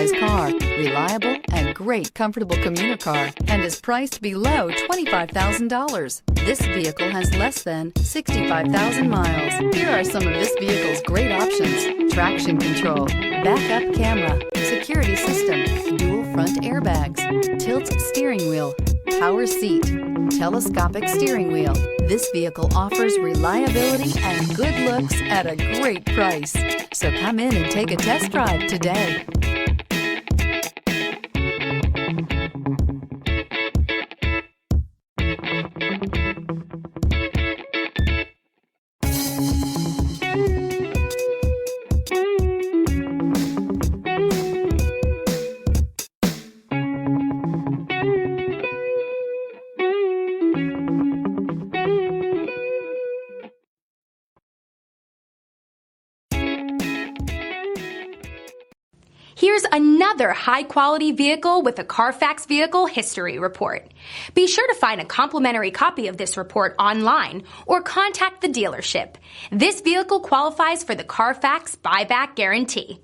size car, reliable and great comfortable commuter car, and is priced below $25,000. This vehicle has less than 65,000 miles. Here are some of this vehicle's great options: traction control, backup camera, security system, dual front airbags, tilt steering wheel, power seat, telescopic steering wheel. This vehicle offers reliability and good looks at a great price. So come in and take a test drive today. Here's another high-quality vehicle with a Carfax Vehicle History Report. Be sure to find a complimentary copy of this report online or contact the dealership. This vehicle qualifies for the Carfax Buyback Guarantee.